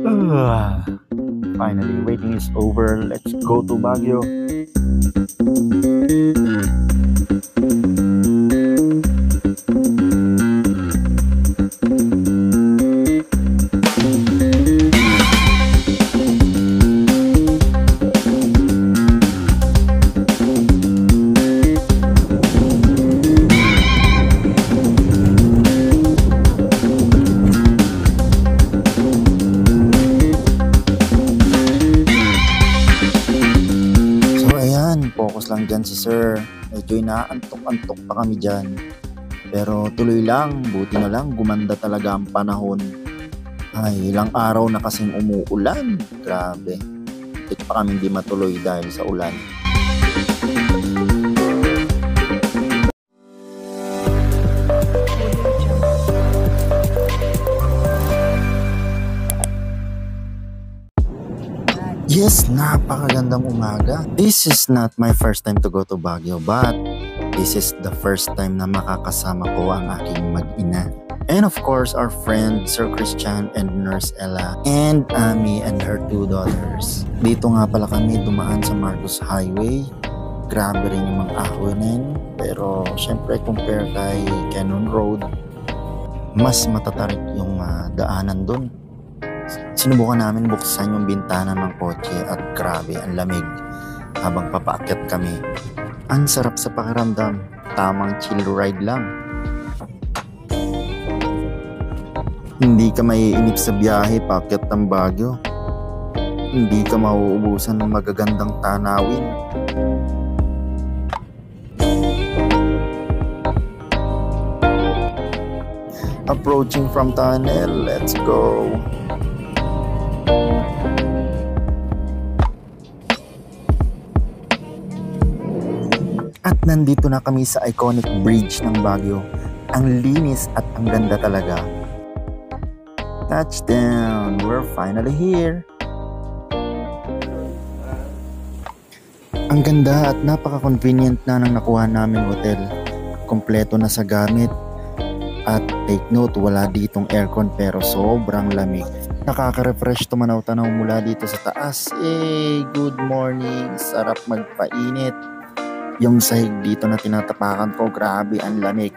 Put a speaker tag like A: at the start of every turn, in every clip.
A: Ah, finally, waiting is over. Let's go to Baguio. Focus lang dyan si Sir. Medyo inaantok-antok pa kami dyan. Pero tuloy lang, buti na lang, gumanda talaga ang panahon. Ay, ilang araw na kasing umuulan. Grabe. Ito pa kami hindi matuloy dahil sa ulan. Yes, napakagandang umaga. This is not my first time to go to Baguio, but this is the first time na makakasama ko ang aking mag-ina. And of course, our friend Sir Christian and Nurse Ella and Ami and her 2 daughters. Dito nga pala kami dumaan sa Marcos Highway. Grabe rin yung mga ahon. Pero syempre compare kay Cannon Road, mas matatarik yung daanan dun. Sinubukan namin buksan yung bintana ng kotse at grabe ang lamig habang papaakyat kami. Ang sarap sa pakiramdam, tamang chill ride lang. Hindi ka maiinip sa biyahe paakyat ng Baguio. Hindi ka mauubusan ng magagandang tanawin. Approaching from tunnel, let's go! At nandito na kami sa iconic bridge ng Baguio. Ang linis at ang ganda talaga. Touchdown! We're finally here! Ang ganda at napaka-convenient na ng nakuha naming hotel. Kompleto na sa gamit. At take note, wala ditong aircon pero sobrang lamig. Nakaka-refresh tumanaw-tanaw mula dito sa taas. Good morning! Sarap magpainit. Yung sahig dito na tinatapakan ko, grabe ang lamig.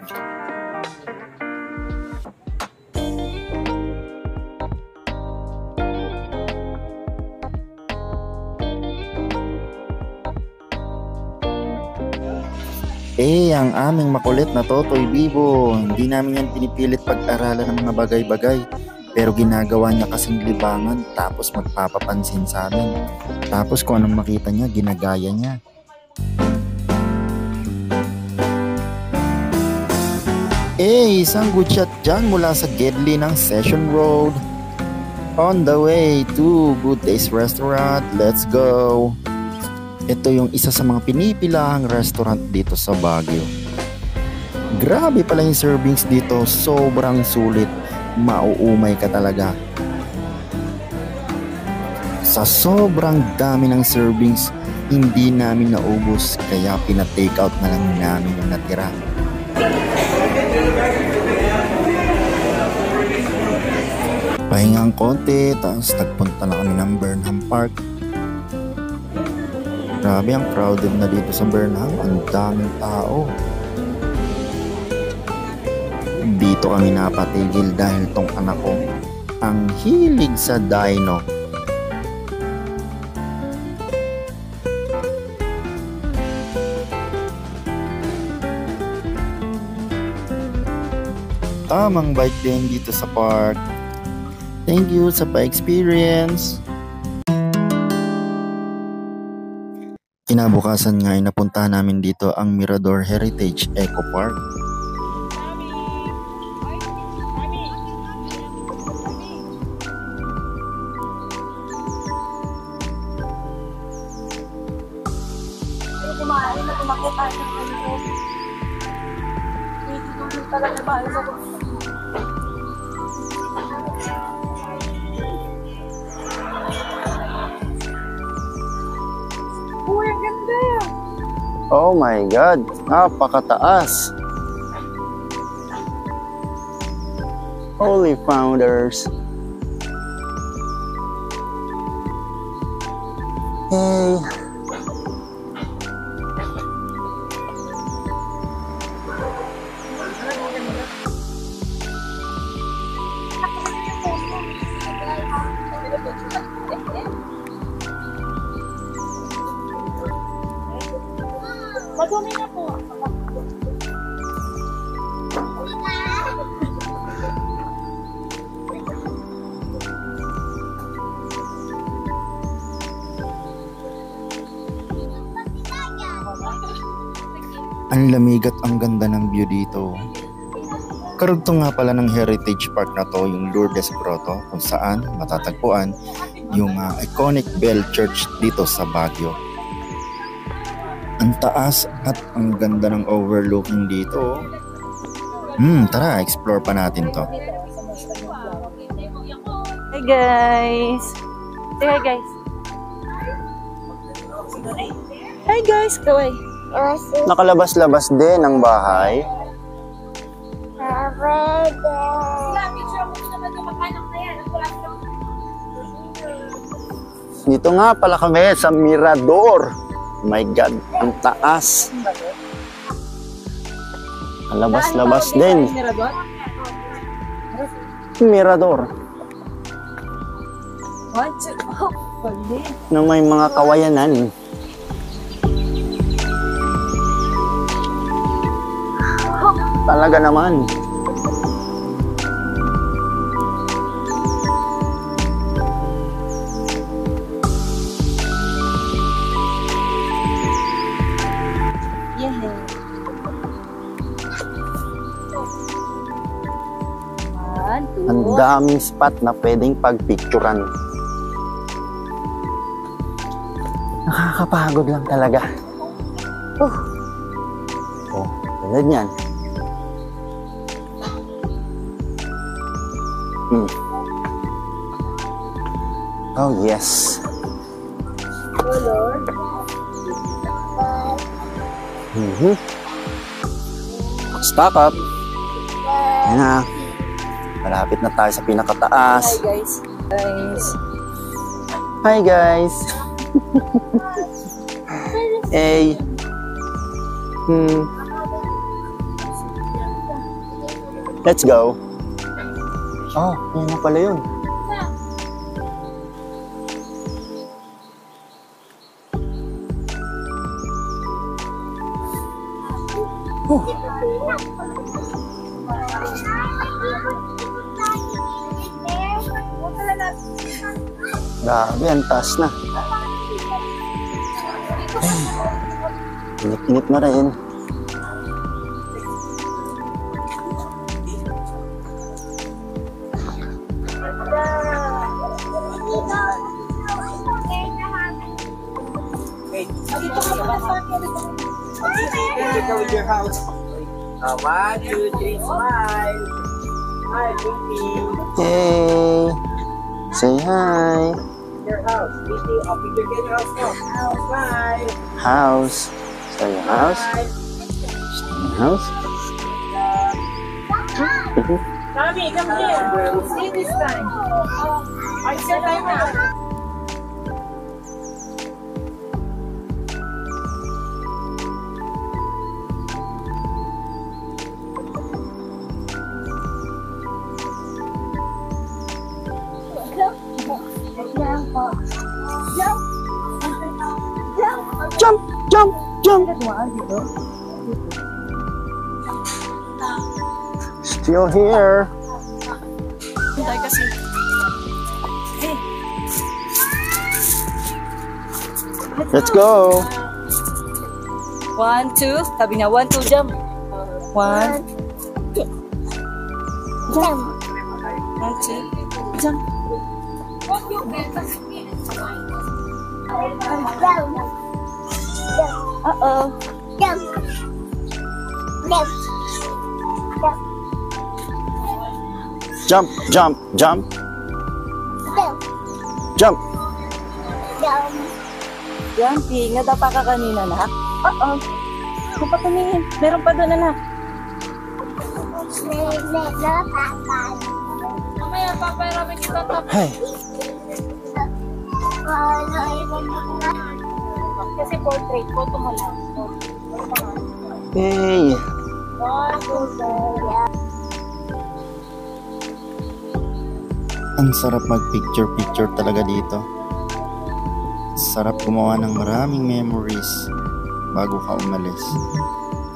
A: Ang aming makulit na Totoy Bibo, hindi namin yan pinipilit pag-aralan ng mga bagay-bagay. Pero ginagawa niya kasing libangan tapos magpapapansin sa amin. Tapos kung anong makita niya, ginagaya niya. Isang good shot dyan mula sa Gedli ng Session Road. On the way to Good Taste Restaurant. Let's go! Ito yung isa sa mga pinipilahang restaurant dito sa Baguio. Grabe pala yung servings dito. Sobrang sulit. Mauumay ka talaga. Sa sobrang dami ng servings, hindi namin naubos. Kaya pina-take out na lang namin yung natira. Pahingang konti, tapos nagpunta na kami ng Burnham Park. Grabe, ang crowded na dito sa Burnham. Ang daming tao. Dito kami napatigil dahil tong anak ko ang hilig sa dino. Tamang bike din dito sa park. Thank you sa pa-experience. Kinabukasan nga ay napuntahan namin dito ang Mirador Heritage Eco Park.
B: Kumain na kumakita ng ano. Hindi ko talaga ba sa Uy, ang ganda!
A: Oh my God! Napakataas! Holy Founders! Hey.
B: Madumi na po.
A: Ang lamig at ang ganda ng view dito. Karugtong nga pala ng heritage park na to, yung Lourdes Grotto, kung saan matatagpuan yung iconic Bell Church dito sa Baguio. Ang taas at ang ganda ng overlooking dito. Tara, explore pa natin to.
B: Hey guys! Say hi guys! Hi guys! Kaway!
A: Nakalabas-labas din ang bahay. Dito nga pala kami sa Mirador. My God, ang taas. Kalabas-labas din. Mirador. Na may mga kawayanan. Talaga naman. Ang daming spot na pwedeng pagpicturan. Nakakapagod lang talaga. Oh, tulad yan. Oh, yes. Stock up. Ayan na. Malapit na tayo sa pinakataas.
B: Hi guys!
A: Hi guys! Hey! Let's go! Oh, yan na pala yun. Grabe, ang taas na. Init-init na rin.
C: With your house. 1, 2, 3, smile. Hi, baby.
A: Hey! Say hi!
C: Your house. Baby, I'll picture your house now. Smile.
A: House. Say your house.
C: Smile.
A: Say your house.
B: Tommy, come here! See this time! It's your time now!
A: Jump! Jump! Jump! Still here.
B: Hintay kasi.
A: Let's go.
B: 1, 2. Sabi niya, 1, 2, jump. 1.
D: Jump.
B: 1, 2. Jump. Uh-oh.
D: Jump. Jump.
A: Jump! Jump! Jump!
D: Jump.
A: Jump!
D: Jump.
B: Jumping. Nadapa ka kanina na. Uh-oh. Kung pa tumingin. Meron pa doon na.
D: Papa.
B: Mamaya, papairamin kita tapos.
A: Hey!
B: Kasi portrait, photo mo lang.
A: Hey! Ang sarap mag-picture-picture talaga dito. Sarap gumawa ng maraming memories bago ka umalis.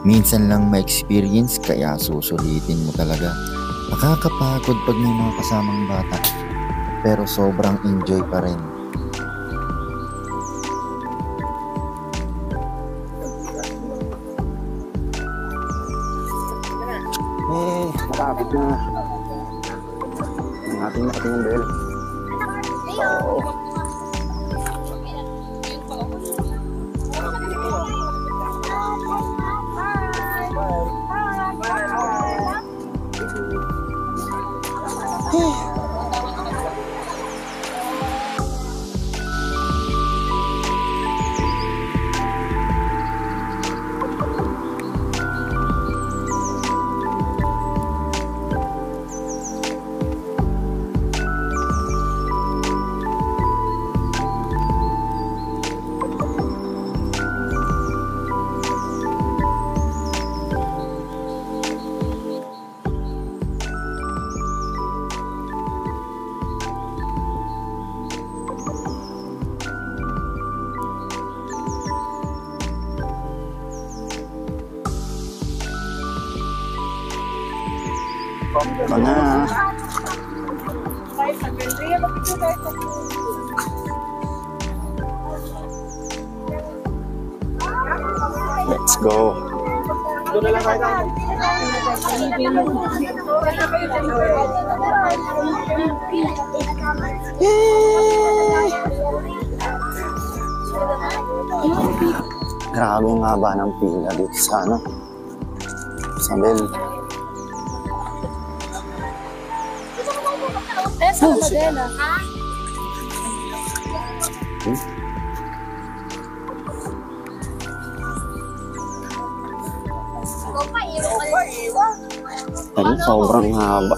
A: Minsan lang ma-experience kaya susulitin mo talaga. Nakakapagod pag may mga kasamang bata, pero sobrang enjoy pa rin. Malapit na. Ang ating bell. Oo. Mana? Let's go. Grabe ang haba ng pila dito sa sa bell.
B: Sa Modena.
A: Ayun, sobrang haba.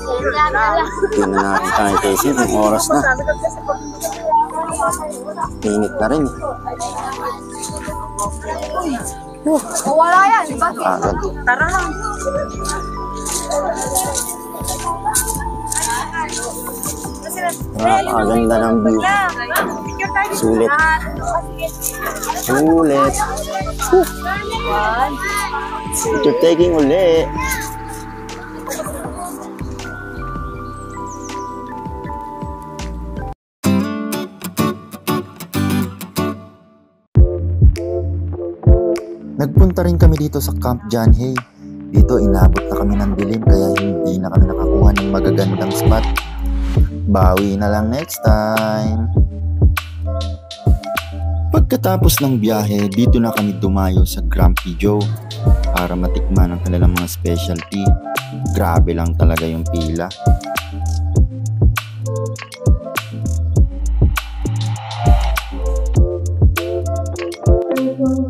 A: Tingnan natin tayo kasi ng oras na. Minute na rin.
B: Wala yan.
A: Agad.
B: Tara na.
A: Napakaganda ng view. Sulit. Sulit. Picture taking uli. Nagpunta rin kami dito sa Camp John Hay. Dito inabot na kami ng dilim kaya hindi na kami nakakuha ng magagandang spot. Bawi na lang next time. Pagkatapos ng biyahe, dito na kami dumayo sa Grumpy Joe para matikman ang kanilang mga specialty. Grabe lang talaga yung pila.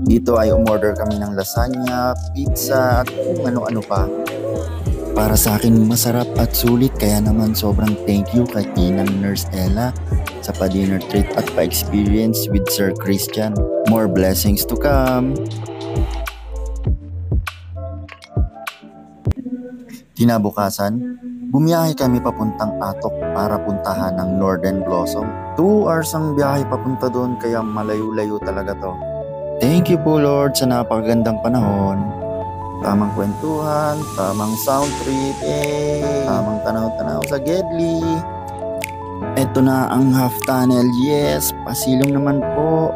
A: Dito ay umorder kami ng lasagna, pizza at kung ano-ano pa. Para sa akin masarap at sulit kaya naman sobrang thank you kay Tinang Nurse Ella sa pa-dinner treat at pa-experience with Sir Christian. More blessings to come! Kinabukasan, bumiyahe kami papuntang Atok para puntahan ng Northern Blossom. 2 hours ang biyahe papunta doon kaya malayo-layo talaga to. Thank you po Lord sa napakagandang panahon. Tamang kwentuhan, tamang sound trip, tamang tanaw-tanaw sa Gedli. Ito na ang half tunnel, yes, pasilong naman po.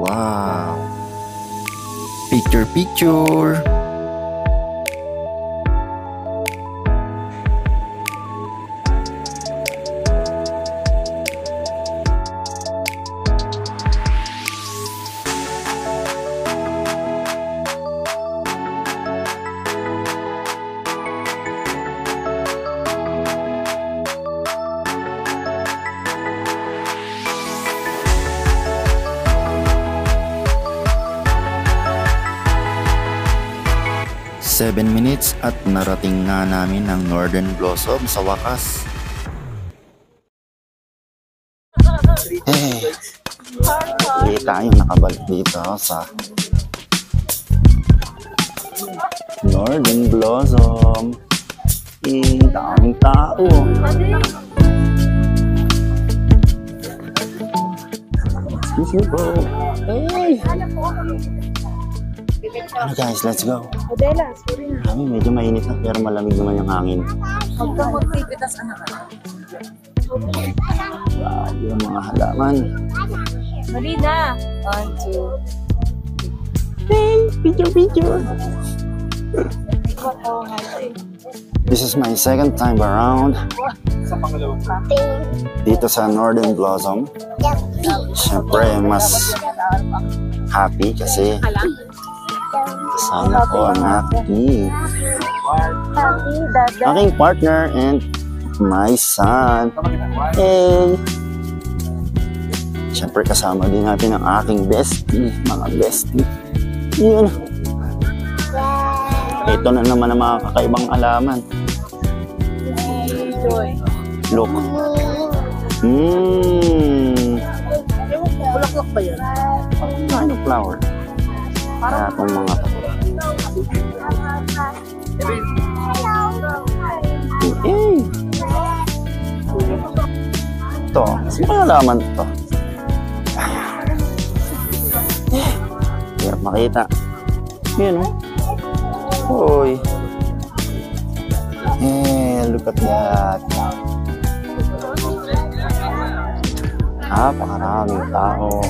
A: Wow. Picture picture. Seven minutes at narating na namin ang Northern Blossom sa wakas. Hindi tayo nakabalik dito sa Northern Blossom. Daming tao. Excuse me po. Hey! Okay guys, let's go.
B: Adela, sorry na.
A: Kami medyo mainit na pero malamig naman yung hangin.
B: Huwag kang magpipitas, anak.
A: Grabe yung mga halaman.
B: Marina. 1, 2.
A: Hey! Picture!
B: What? Oh, hi.
A: This is my second time around dito sa Northern Blossom. Siyempre, mas happy kasi kasama ko ang aking partner and my son. Hey! Siyempre, kasama din natin ang aking bestie, mga bestie. Yun. Ito na naman ang mga kakaibang alaman.
B: Joy.
A: Look.
B: Bulaklak ba yan?
A: Ano flower? Kaya itong mga to. Hey! Ito. Sino alaman ito? Hirap makita. Yun o. Hoy. Look at that. Napakaraming tao.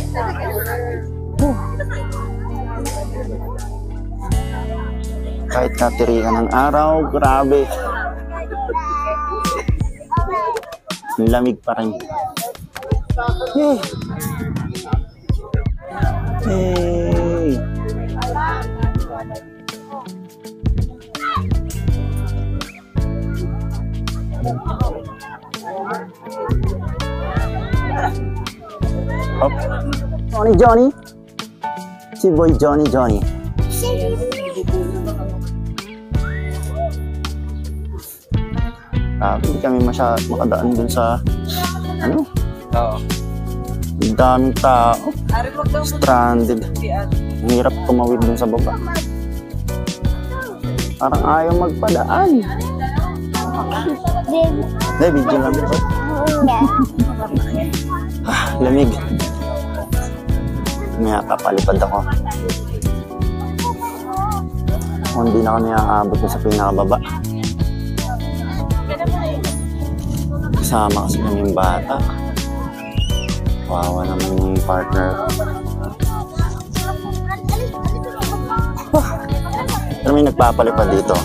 A: Kahit natirikan ng araw, grabe. Ang lamig pa rin. Hey! Hey! Hop. Johnny. Si boy Johnny. Hindi kami makadaan dun sa ano?
C: Oo.
A: Ang daming tao. Stranded. Ang hirap tumawid dun sa baba. Parang ayaw magpadaan. Video lang ito. Lamig. May kapalipad ako. Kung hindi na kami aabot sa pinakababa. Kasama kasi kami yung bata. Wawa naman yung partner ko. Pero may nagpapalipad dito.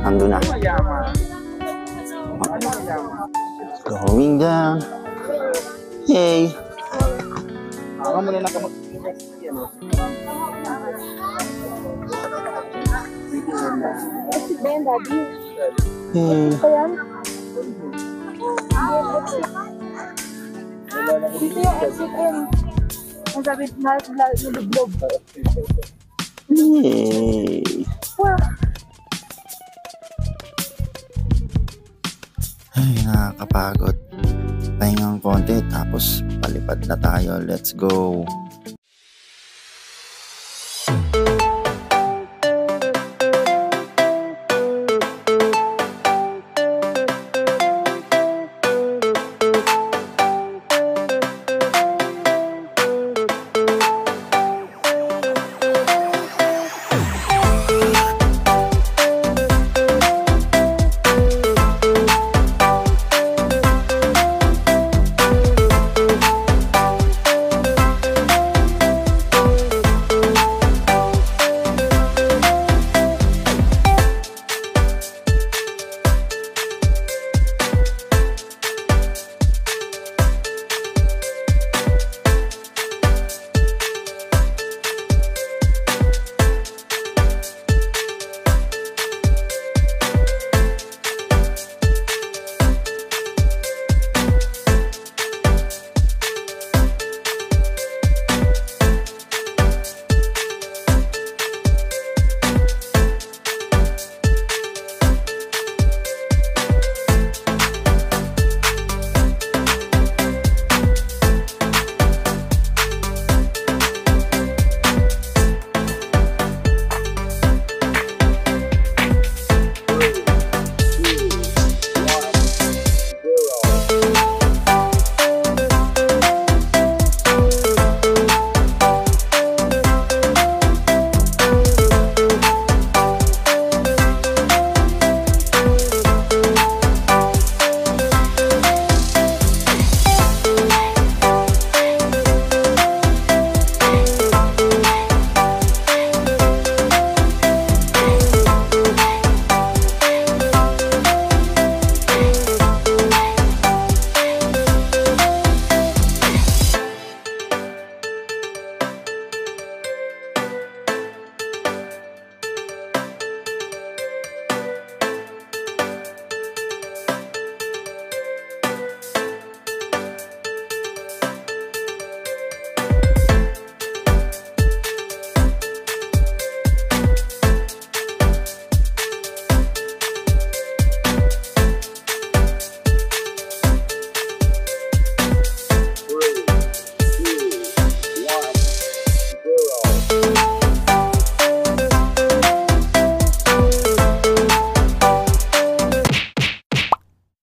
A: Ando na. Going down. Hey.
C: Ako muna na kamag...
B: Ben, Daddy.
A: Hey.
B: Ito yan? Dito yung exit in. Ang sabi na nalublob.
A: Hey. Ay, nakakapagod. Pahingang konti tapos palipad na tayo. Let's go.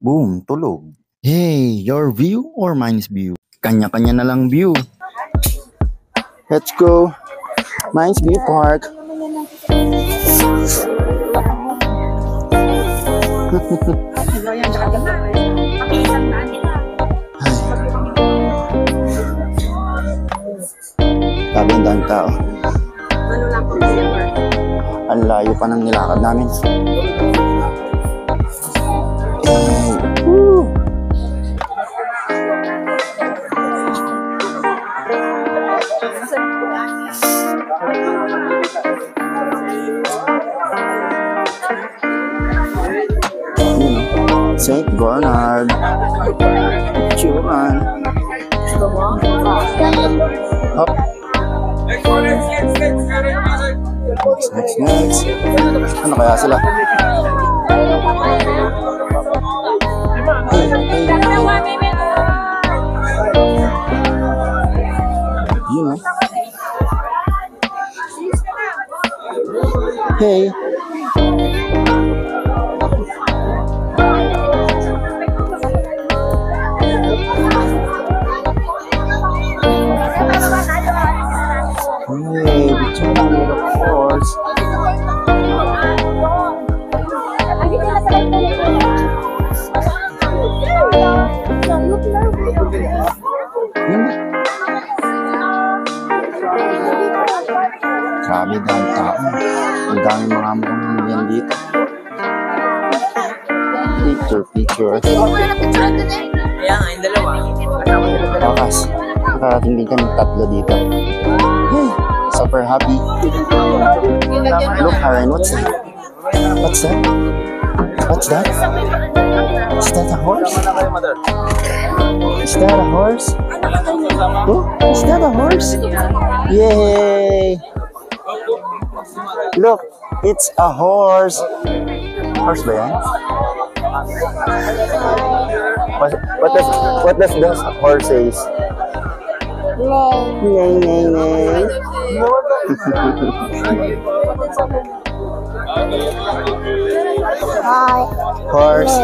A: Boom, tulog. Hey, your view or mine's view? Kanya-kanya na lang view. Let's go. Mine's View Park. Sabi ang daming tao. Ang layo pa ng nilakad namin. Woo! St. Bernard. Churan. Hop. Next. Ano kaya sila? You know. Hey. Hey, the China, of course. Grabe dahil tao. Ang dami mga mukhang yan dito. Picture.
C: Kaya nga, yung dalawa.
A: Bakas. Nakarating din kami tatlo dito. Hey, super happy. Look, Karen, what's that? What's that? What's that? Is that a horse? Is that a horse? Oh, is that a horse? Yay! Look, it's a horse. Horse ba yan? What does the horse say? Nay. Horse.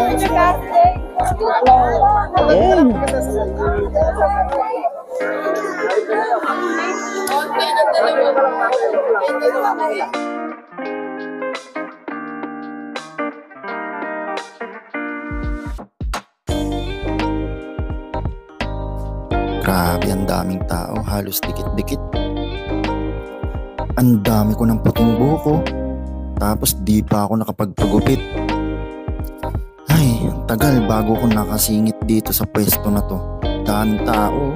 A: Grabe, ang daming tao, halos dikit-dikit. Ang dami ko ng puting buhok, tapos di pa ako nakapagpagupit. Ay, ang tagal bago ko nakasingit dito sa pwesto na to. Daming tao.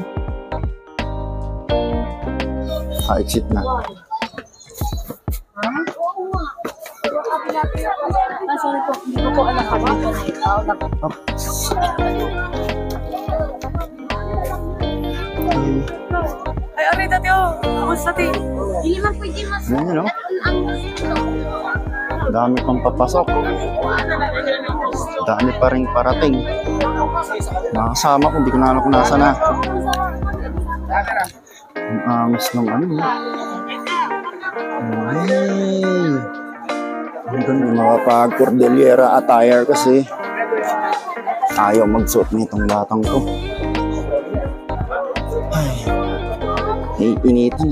A: Exit na.
B: Sorry po, hindi ko alam kami ito na ito.
C: Ay, aray, dati kamusta ti?
D: Hindi man pwede mas...
A: Ano? Dami pang papasok. Dami pa rin parating. Mga kasama ko, hindi ko na alam kung nasa na. Ang angas ng ano. Hey! Hanggang yung mga pag-cordillera attire kasi ayaw magsuot nitong batang ko. Ay, naiinitan,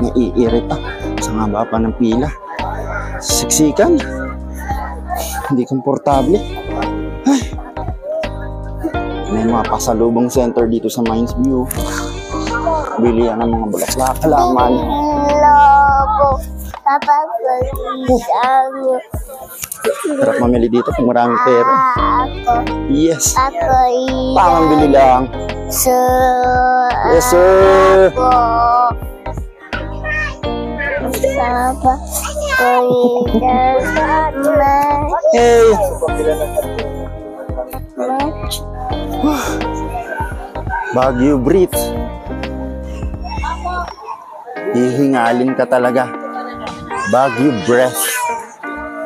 A: naiirita sa haba pa ng pila. Siksikan, hindi komportable. Ay, may mga pasalubong center dito sa Mines View. Bilihan ng mga bulaklak, halaman.
D: Lobo. Papa,
A: Sarap mamili dito kung maraming pera. Yes.
D: Ako
A: Pangambili lang. Yes, sir. Hey. Baguio breath. Hihingalin ka talaga. Baguio breath.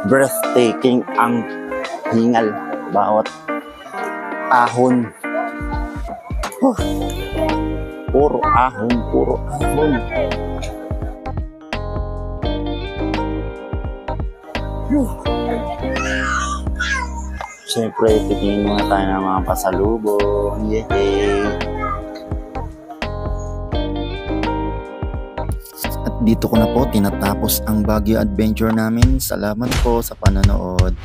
A: Breathtaking ang hingal. Bawat ahon. Puro ahon, puro ahon. Siyempre, titingin muna tayo ng mga pasalubong. Yay! At dito ko na po tinatapos ang Baguio Adventure namin. Salamat po sa panonood.